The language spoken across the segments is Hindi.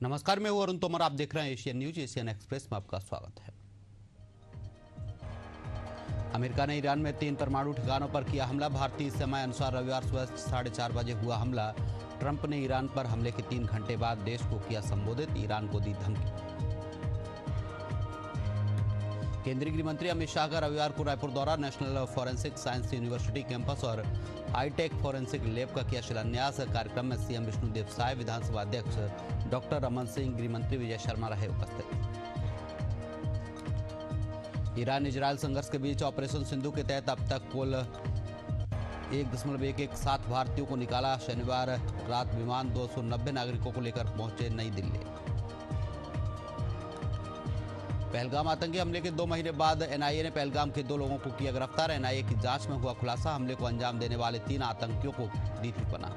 नमस्कार, मैं हूं अरुण तोमर। आप देख रहे हैं एशियन न्यूज। एशियन एक्सप्रेस में आपका स्वागत है। अमेरिका ने ईरान में 3 परमाणु ठिकानों पर किया हमला। भारतीय समय अनुसार रविवार सुबह 4:30 बजे हुआ हमला। ट्रंप ने ईरान पर हमले के 3 घंटे बाद देश को किया संबोधित, ईरान को दी धमकी। केंद्रीय गृह मंत्री अमित शाह का रविवार को रायपुर दौरा। National forensic science university campus और हाईटेक फॉरेंसिक लैब का किया शिलान्यास। कार्यक्रम में सीएम विष्णुदेव साय, विधानसभा अध्यक्ष डॉक्टर रमन सिंह, गृह मंत्री विजय शर्मा रहे उपस्थित। ईरान इजरायल संघर्ष के बीच ऑपरेशन सिंधु के तहत अब तक कुल 1.117 भारतीयों को निकाला। शनिवार रात विमान 290 नागरिकों को लेकर पहुंचे नई दिल्ली। पहलगाम आतंकी हमले के 2 महीने बाद एनआईए ने पहलगाम के 2 लोगों को किया गिरफ्तार। एनआईए की जांच में हुआ खुलासा, हमले को अंजाम देने वाले 3 आतंकियों को दी थी पनाह।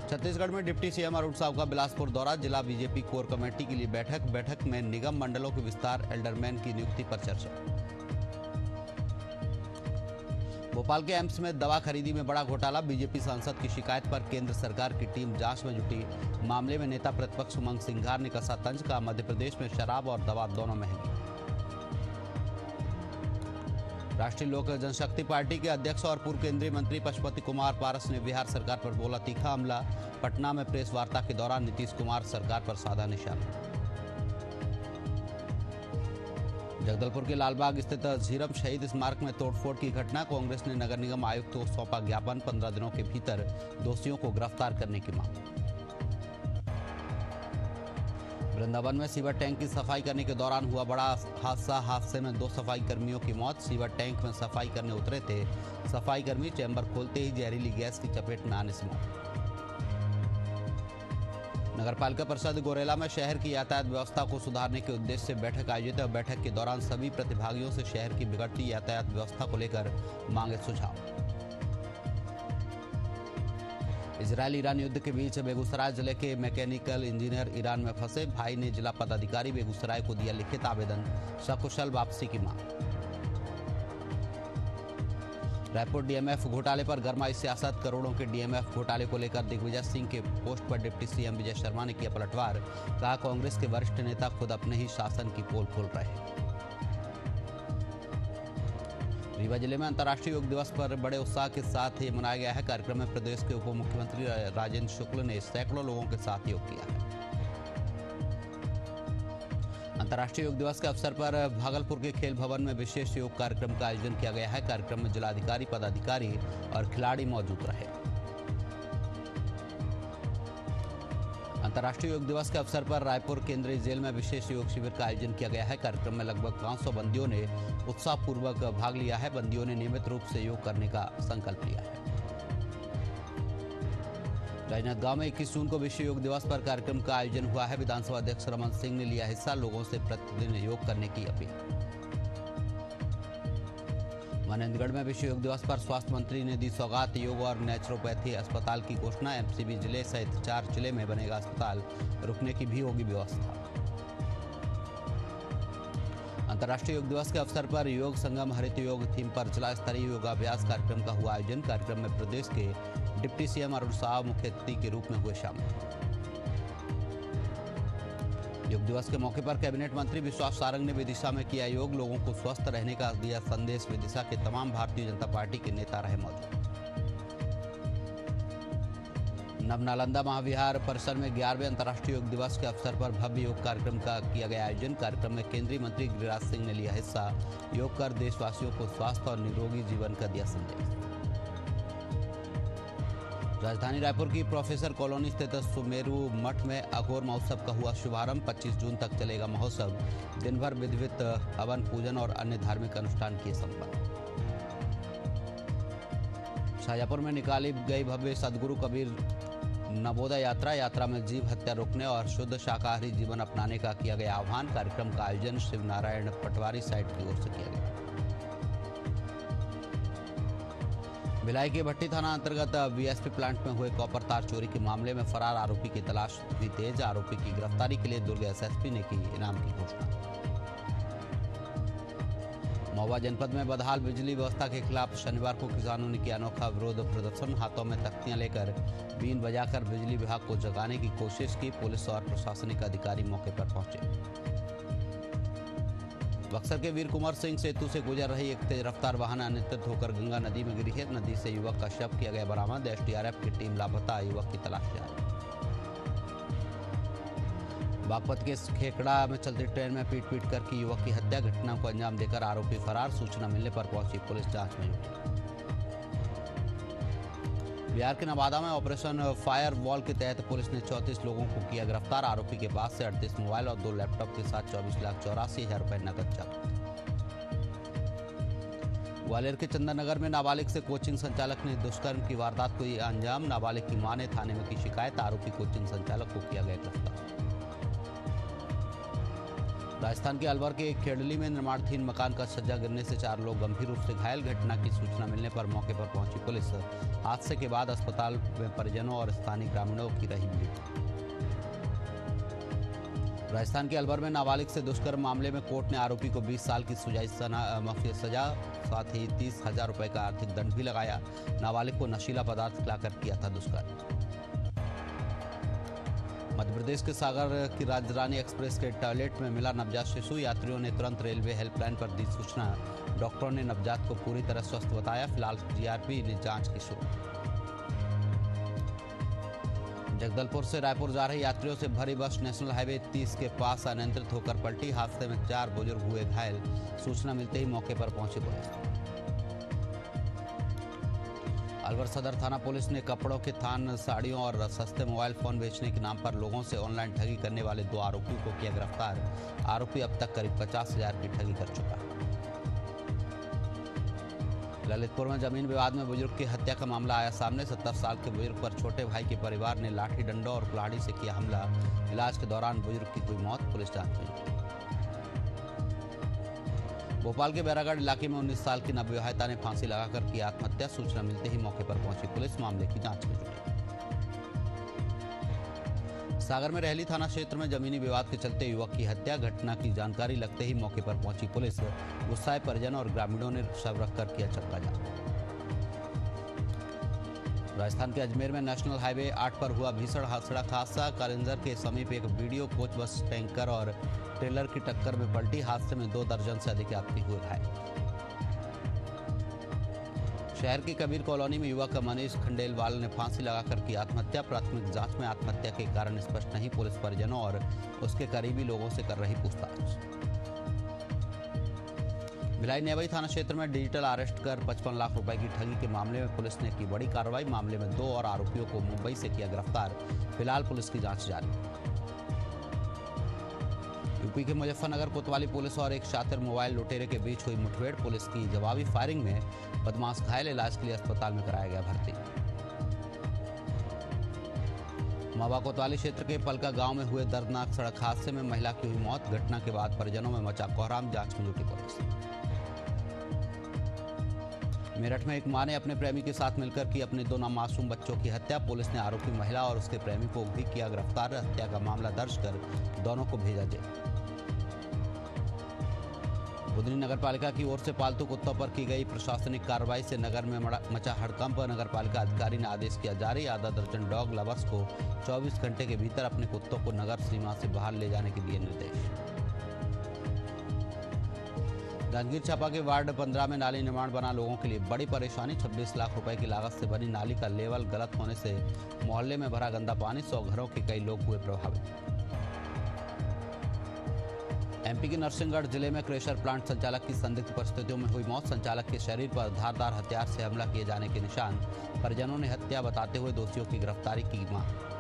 छत्तीसगढ़ में डिप्टी सीएम अरुण साव का बिलासपुर दौरा। जिला बीजेपी कोर कमेटी के लिए बैठक में निगम मंडलों के विस्तार, एल्डरमैन की नियुक्ति पर चर्चा। भोपाल के एम्स में दवा खरीदी में बड़ा घोटाला। बीजेपी सांसद की शिकायत पर केंद्र सरकार की टीम जांच में जुटी। मामले में नेता प्रतिपक्ष उमंग सिंघार ने कसा तंज, का मध्य प्रदेश में शराब और दवा दोनों महंगी। राष्ट्रीय लोक जनशक्ति पार्टी के अध्यक्ष और पूर्व केंद्रीय मंत्री पशुपति कुमार पारस ने बिहार सरकार पर बोला तीखा हमला। पटना में प्रेस वार्ता के दौरान नीतीश कुमार सरकार पर साधा निशाना। जगदलपुर के लालबाग स्थित झीरम शहीद स्मारक में तोड़फोड़ की घटना। कांग्रेस ने नगर निगम आयुक्त को सौंपा ज्ञापन। 15 दिनों के भीतर दोषियों को गिरफ्तार करने की मांग। वृंदावन में सीवर टैंक की सफाई करने के दौरान हुआ बड़ा हादसे में 2 सफाई कर्मियों की मौत। सीवर टैंक में सफाई करने उतरे थे सफाई कर्मी, चैम्बर खोलते ही जहरीली गैस की चपेट में आने से मौत। नगरपालिका परिषद गोरेला में शहर की यातायात व्यवस्था को सुधारने के उद्देश्य से बैठक आयोजित है। बैठक के दौरान सभी प्रतिभागियों से शहर की बिगड़ती यातायात व्यवस्था को लेकर मांगे सुझाव। इजरायल ईरान युद्ध के बीच बेगूसराय जिले के मैकेनिकल इंजीनियर ईरान में फंसे। भाई ने जिला पदाधिकारी बेगूसराय को दिया लिखित आवेदन, सकुशल वापसी की मांग। रायपुर डीएमएफ घोटाले पर गरमाई सियासत। करोड़ों के डीएमएफ घोटाले को लेकर दिग्विजय सिंह के पोस्ट पर डिप्टी सीएम विजय शर्मा ने किया पलटवार। कहा, कांग्रेस के वरिष्ठ नेता खुद अपने ही शासन की पोल खोल रहे हैं। रीवा जिले में अंतर्राष्ट्रीय योग दिवस पर बड़े उत्साह के साथ ही मनाया गया है। कार्यक्रम में प्रदेश के उप मुख्यमंत्री राजेंद्र शुक्ल ने सैकड़ों लोगों के साथ योग किया है। अंतर्राष्ट्रीय योग दिवस के अवसर पर भागलपुर के खेल भवन में विशेष योग कार्यक्रम का आयोजन किया गया है। कार्यक्रम में जिलाधिकारी, पदाधिकारी और खिलाड़ी मौजूद रहे। अंतर्राष्ट्रीय योग दिवस के अवसर पर रायपुर केंद्रीय जेल में विशेष योग शिविर का आयोजन किया गया है। कार्यक्रम में लगभग 500 बंदियों ने उत्साहपूर्वक भाग लिया है। बंदियों ने नियमित रूप से योग करने का संकल्प लिया है। राजनांदगांव में 21 जून को विश्व योग दिवस पर कार्यक्रम का आयोजन हुआ है। विधानसभा अध्यक्ष रमन सिंह ने लिया हिस्सा, लोगों से प्रतिदिन योग करने की अपील। मनेंद्रगढ़ में विश्व योग दिवस पर स्वास्थ्य मंत्री ने दी सौगात। योग और नेचुरोपैथी अस्पताल की घोषणा। एमसीबी जिले सहित 4 जिले में बनेगा अस्पताल, रुकने की भी होगी व्यवस्था। अंतर्राष्ट्रीय योग दिवस के अवसर पर योग संगम हरित योग थीम पर जिला स्तरीय योगाभ्यास कार्यक्रम का हुआ आयोजन। कार्यक्रम में प्रदेश के डिप्टी सीएम अरुण साव मुख्य अतिथि के रूप में हुए शामिल। योग दिवस के मौके पर कैबिनेट मंत्री विश्वास सारंग ने विदिशा में किया योग। लोगों को स्वस्थ रहने का दिया संदेश। विदिशा के तमाम भारतीय जनता पार्टी के नेता रहे मौजूद। नवनालंदा महाविहार परिसर में 11वें अंतर्राष्ट्रीय योग दिवस के अवसर पर भव्य योग कार्यक्रम का किया गया आयोजन। कार्यक्रम में केंद्रीय मंत्री गिरिराज सिंह ने लिया हिस्सा। योग कर देशवासियों को स्वास्थ्य और निरोगी जीवन का दिया संदेश। राजधानी रायपुर की प्रोफेसर कॉलोनी स्थित सुमेरु मठ में अघोर महोत्सव का हुआ शुभारंभ। 25 जून तक चलेगा महोत्सव। दिन भर विधिवत हवन, पूजन और अन्य धार्मिक अनुष्ठान किए संपन्न। शाजापुर में निकाली गई भव्य सदगुरु कबीर नवोदय यात्रा में जीव हत्या रोकने और शुद्ध शाकाहारी जीवन अपनाने का किया गया आह्वान। कार्यक्रम का आयोजन शिव नारायण पटवारी साइट की ओर से किया गया। भिलाई के भट्टी थाना अंतर्गत वीएसपी प्लांट में हुए कॉपर तार चोरी के मामले में फरार आरोपी की तलाश हुई तेज। आरोपी की गिरफ्तारी के लिए दुर्ग एसएसपी ने की इनाम की घोषणा। महोबा जनपद में बदहाल बिजली व्यवस्था के खिलाफ शनिवार को किसानों ने किया अनोखा विरोध प्रदर्शन। हाथों में तख्तियां लेकर बीन बजाकर बिजली विभाग को जगाने की कोशिश की। पुलिस और प्रशासनिक अधिकारी मौके पर पहुंचे। बक्सर के वीर कुंवर सिंह सेतु से गुजर रही एक तेज रफ्तार वाहन अनियंत्रित होकर गंगा नदी में गिरी है। नदी से युवक का शव किया गया बरामद। एसडीआरएफ की टीम लापता, युवक की तलाश जारी। बागपत के खेकड़ा में चलती ट्रेन में पीट कर की युवक की हत्या। घटना को अंजाम देकर आरोपी फरार। सूचना मिलने पर पहुंची पुलिस जांच में जुटी। बिहार के नवादा में ऑपरेशन फायर वॉल के तहत पुलिस ने 34 लोगों को किया गिरफ्तार। आरोपी के पास से 38 मोबाइल और 2 लैपटॉप के साथ 24,84,000 रुपए नकद जब्त। ग्वालियर के चंदननगर में नाबालिग से कोचिंग संचालक ने दुष्कर्म की वारदात को दिया अंजाम। नाबालिग की मां ने थाने में की शिकायत। आरोपी कोचिंग संचालक को किया गया गिरफ्तार। राजस्थान के अलवर के एक खेड़ली में निर्माणाधीन मकान का छज्जा गिरने से 4 लोग गंभीर रूप से घायल। घटना की सूचना मिलने पर मौके पर पहुंची पुलिस। हादसे के बाद अस्पताल में परिजनों और स्थानीय ग्रामीणों की रही भीड़। राजस्थान के अलवर में नाबालिग से दुष्कर्म मामले में कोर्ट ने आरोपी को 20 साल की माफी सजा साथ ही 30,000 रुपए का आर्थिक दंड भी लगाया। नाबालिग को नशीला पदार्थ खिलाकर किया था दुष्कर्म। मध्य प्रदेश के सागर की राजधानी एक्सप्रेस के टॉयलेट में मिला नवजात शिशु। यात्रियों ने तुरंत रेलवे हेल्पलाइन पर दी सूचना। डॉक्टरों ने नवजात को पूरी तरह स्वस्थ बताया। फिलहाल जीआरपी ने जांच की शुरू। जगदलपुर से रायपुर जा रही यात्रियों से भरी बस नेशनल हाईवे 30 के पास अनियंत्रित होकर पलटी। हादसे में 4 बुजुर्ग हुए घायल। सूचना मिलते ही मौके पर पहुंची पुलिस। अलवर सदर थाना पुलिस ने कपड़ों के थान, साड़ियों और सस्ते मोबाइल फोन बेचने के नाम पर लोगों से ऑनलाइन ठगी करने वाले 2 आरोपियों को किया गिरफ्तार। आरोपी अब तक करीब 50,000 की ठगी कर चुका है। ललितपुर में जमीन विवाद में बुजुर्ग की हत्या का मामला आया सामने। 70 साल के बुजुर्ग पर छोटे भाई के परिवार ने लाठी डंडों और कुल्हाड़ी से किया हमला। इलाज के दौरान बुजुर्ग की हुई मौत। पुलिस जांच में। भोपाल के बैरागढ़ इलाके में 19 साल की नवविवाहिता ने फांसी लगाकर की आत्महत्या। सूचना मिलते ही मौके पर पहुंची पुलिस मामले की जांच में जुटी। सागर में रहली थाना क्षेत्र में जमीनी विवाद के चलते युवक की हत्या। घटना की जानकारी लगते ही मौके पर पहुंची पुलिस। गुस्साए परिजन और ग्रामीणों ने शव रखकर किया चक्काजाम। राजस्थान के अजमेर में नेशनल हाईवे 8 पर हुआ भीषण सड़क हादसा। कालिंजर के समीप एक वीडियो कोच बस टैंकर और ट्रेलर की टक्कर में पलटी। हादसे में 2 दर्जन से अधिक यात्री हुए घायल। शहर की कबीर कॉलोनी में युवक मनीष खंडेलवाल ने फांसी लगाकर की आत्महत्या। प्राथमिक जांच में आत्महत्या के कारण स्पष्ट नहीं। पुलिस परिजनों और उसके करीबी लोगों से कर रही पूछताछ। भिलाई नेवई थाना क्षेत्र में डिजिटल अरेस्ट कर 55 लाख रुपए की ठगी के मामले में पुलिस ने की बड़ी कार्रवाई। मामले में 2 और आरोपियों को मुंबई से किया गिरफ्तार। फिलहाल पुलिस की जांच जारी। यूपी के मुजफ्फरनगर कोतवाली पुलिस और एक शातिर मोबाइल लुटेरे के बीच हुई मुठभेड़। पुलिस की जवाबी फायरिंग में बदमाश घायल। इलाज के लिए अस्पताल में कराया गया भर्ती। महोबा कोतवाली क्षेत्र के पलका गांव में हुए दर्दनाक सड़क हादसे में महिला की हुई मौत। घटना के बाद परिजनों में मचा कोहराम। जांच में जुटी पुलिस। मेरठ में एक मां ने अपने प्रेमी के साथ मिलकर की अपने 2 मासूम बच्चों की हत्या। पुलिस ने आरोपी महिला और उसके प्रेमी को भी किया गिरफ्तार। हत्या का मामला दर्ज कर दोनों को भेजा जेल। बुधनी नगर पालिका की ओर से पालतू कुत्तों पर की गई प्रशासनिक कार्रवाई से नगर में मचा हड़कंप। नगर पालिका अधिकारी ने आदेश किया जारी। आधा दर्जन डॉग लवर्स को 24 घंटे के भीतर अपने कुत्तों को नगर सीमा से बाहर ले जाने के दिए निर्देश। जांजगीर चांपा के वार्ड 15 में नाली निर्माण बना लोगों के लिए बड़ी परेशानी। 26 लाख रुपए की लागत से बनी नाली का लेवल गलत होने से मोहल्ले में भरा गंदा पानी। 100 घरों के कई लोग हुए प्रभावित। एमपी के नरसिंहगढ़ जिले में क्रेशर प्लांट संचालक की संदिग्ध परिस्थितियों में हुई मौत। संचालक के शरीर पर धारदार हथियार से हमला किए जाने के निशान। परिजनों ने हत्या बताते हुए दोषियों की गिरफ्तारी की मांग।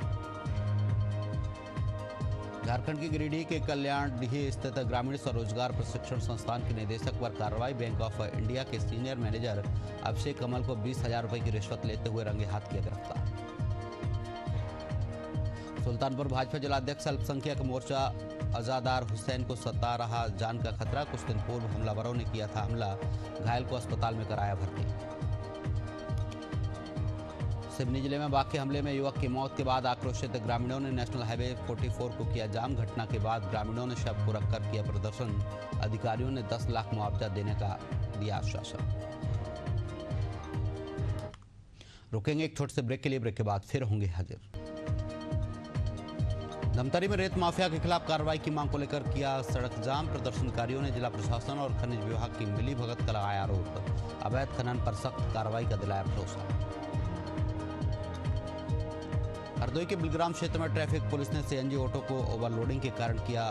झारखंड के गिरिडीह के कल्याणडीह स्थित ग्रामीण स्वरोजगार प्रशिक्षण संस्थान के निदेशक पर कार्रवाई। बैंक ऑफ इंडिया के सीनियर मैनेजर अभिषेक कमल को 20,000 रुपए की रिश्वत लेते हुए रंगे हाथ किया गिरफ्तार। सुल्तानपुर भाजपा जिलाध्यक्ष अल्पसंख्यक मोर्चा अजादार हुसैन को सता रहा जान का खतरा। कुछ दिन पूर्व हमलावरों ने किया था हमला। घायल को अस्पताल में कराया भर्ती। सिवनी जिले में वाक़ हमले में युवक की मौत के बाद आक्रोशित ग्रामीणों ने नेशनल हाईवे 44 को किया जाम। घटना के बाद ग्रामीणों ने शव को रखकर किया प्रदर्शन। अधिकारियों ने 10 लाख मुआवजा देने का दिया आश्वासन। रुकेंगे एक छोटे से ब्रेक के लिए। ब्रेक के बाद फिर होंगे हाजिर। धमतरी में रेत माफिया के खिलाफ कार्रवाई की मांग को लेकर किया सड़क जाम। प्रदर्शनकारियों ने जिला प्रशासन और खनिज विभाग की मिलीभगत का लगाया आरोप। अवैध खनन पर सख्त कार्रवाई का दिलाया भरोसा। हरदोई के बिलग्राम क्षेत्र में ट्रैफिक पुलिस ने सीएनजी ऑटो को ओवरलोडिंग के कारण किया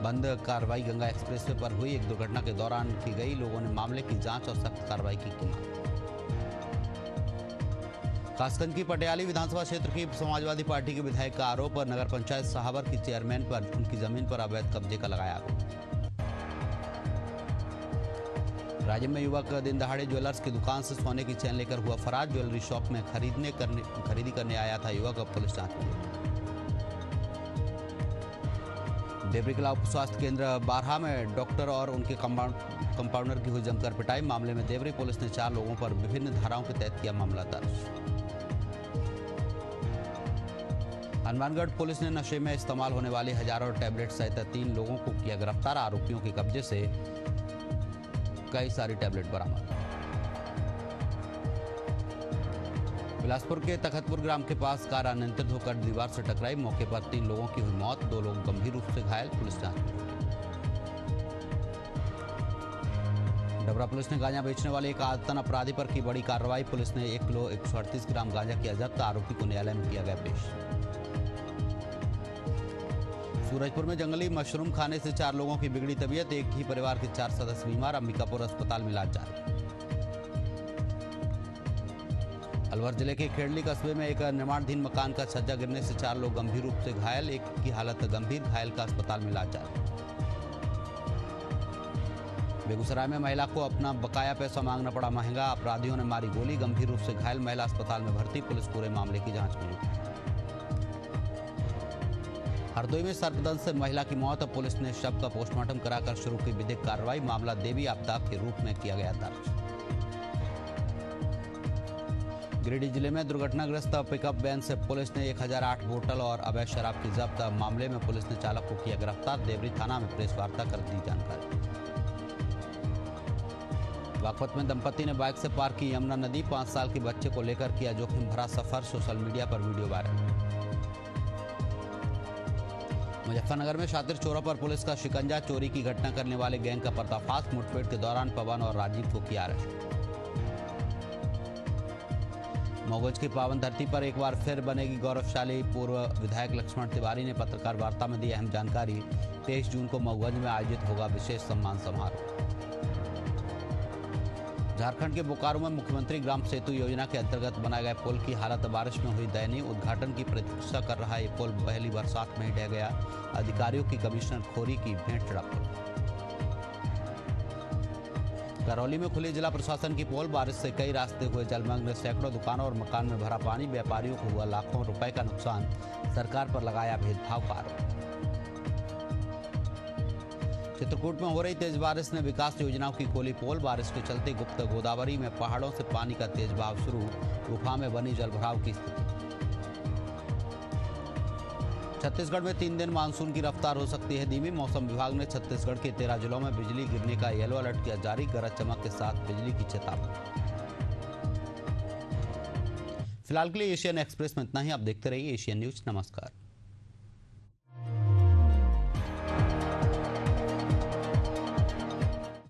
बंद। कार्रवाई गंगा एक्सप्रेसवे पर हुई एक दुर्घटना के दौरान की गई। लोगों ने मामले की जांच और सख्त कार्रवाई की मांग। कासगंज की पटियाली विधानसभा क्षेत्र की समाजवादी पार्टी के विधायक का आरोप। नगर पंचायत सहावर की चेयरमैन पर उनकी जमीन पर अवैध कब्जे का लगाया आरोप। राज्य में युवक दिन दहाड़े ज्वेलर्स की दुकान से सोने की चेन लेकर हुआ फरार। ज्वेलरी शॉप में खरीदी करने आया था युवक। अब पुलिस जांच में जुटी। देवरी कला उप स्वास्थ्य केंद्र बारहा में डॉक्टर और उनके कंपाउंडर की हुई जमकर पिटाई। मामले में देवरी पुलिस ने 4 लोगों पर विभिन्न धाराओं के तहत किया मामला दर्ज। हनुमानगढ़ पुलिस ने नशे में इस्तेमाल होने वाली हजारों टैबलेट सहित 3 लोगों को किया गिरफ्तार। आरोपियों के कब्जे से कई सारी टैबलेट बरामद। बिलासपुर के तखतपुर ग्राम के पास कार अनियंत्रित होकर दीवार से टकराई। मौके पर 3 लोगों की हुई मौत, 2 लोग गंभीर रूप से घायल। पुलिस जांच में जुटी। डबरा पुलिस ने गांजा बेचने वाले एक आदतन अपराधी पर की बड़ी कार्रवाई। पुलिस ने 1 किलो 138 ग्राम गांजा किया जब्त। आरोपी को न्यायालय में किया गया पेश। सूरजपुर में जंगली मशरूम खाने से 4 लोगों की बिगड़ी तबीयत। एक ही परिवार के 4 सदस्य बीमार। अंबिकापुर अस्पताल में इलाज जारी। अलवर जिले के खेड़ली कस्बे में एक निर्माणाधीन मकान का छज्जा गिरने से 4 लोग गंभीर रूप से घायल। एक की हालत गंभीर, घायल का अस्पताल में इलाज जारी। बेगूसराय में महिला को अपना बकाया पैसा मांगना पड़ा महंगा। अपराधियों ने मारी गोली। गंभीर रूप से घायल महिला अस्पताल में भर्ती। पुलिस पूरे मामले की जांच में जुटी। हरदोई में सर्पदंश से महिला की मौत। पुलिस ने शव का पोस्टमार्टम कराकर शुरू की विधिक कार्रवाई। मामला देवी आपदा के रूप में किया गया दर्ज। गिरिडीह जिले में दुर्घटनाग्रस्त पिकअप वैन से पुलिस ने 1008 बोतल और अवैध शराब की जब्त। मामले में पुलिस ने चालक को किया गिरफ्तार। देवरी थाना में प्रेस वार्ता कर दी जानकारी। बागपत में दंपति ने बाइक से पार की यमुना नदी। 5 साल के बच्चे को लेकर किया जोखिम भरा सफर। सोशल मीडिया पर वीडियो वायरल। मुजफ्फरनगर में शातिर चोरों पर पुलिस का शिकंजा। चोरी की घटना करने वाले गैंग का पर्दाफाश। मुठभेड़ के दौरान पवन और राजीव को किया अरेस्ट। मऊगंज की पावन धरती पर एक बार फिर बनेगी गौरवशाली। पूर्व विधायक लक्ष्मण तिवारी ने पत्रकार वार्ता में दी अहम जानकारी। 23 जून को मऊगंज में आयोजित होगा विशेष सम्मान समारोह। झारखंड के बोकारो में मुख्यमंत्री ग्राम सेतु योजना के अंतर्गत बनाए गए पुल की हालत बारिश में हुई दयनीय। उद्घाटन की प्रतीक्षा कर रहा ये पुल पहली बरसात में ही ढह गया। अधिकारियों की कमिश्नर खोरी की भेंट चढ़ा पुल। करौली में खुली जिला प्रशासन की पोल। बारिश से कई रास्ते हुए जलमग्न। सैकड़ों दुकानों और मकान में भरा पानी। व्यापारियों को हुआ लाखों रुपए का नुकसान। सरकार पर लगाया भेदभाव का आरोप। चित्रकूट में हो रही तेज बारिश ने विकास योजनाओं की खोली पोल। बारिश के चलते गुप्त गोदावरी में पहाड़ों से पानी का तेज बहाव शुरू। गुफा में बनी जलभराव की स्थिति। छत्तीसगढ़ में 3 दिन मानसून की रफ्तार हो सकती है धीमी। मौसम विभाग ने छत्तीसगढ़ के 13 जिलों में बिजली गिरने का येलो अलर्ट किया जारी। गरज चमक के साथ बिजली की चेतावनी। फिलहाल के लिए एशियन एक्सप्रेस में इतना ही। आप देखते रहिए एशियन न्यूज। नमस्कार।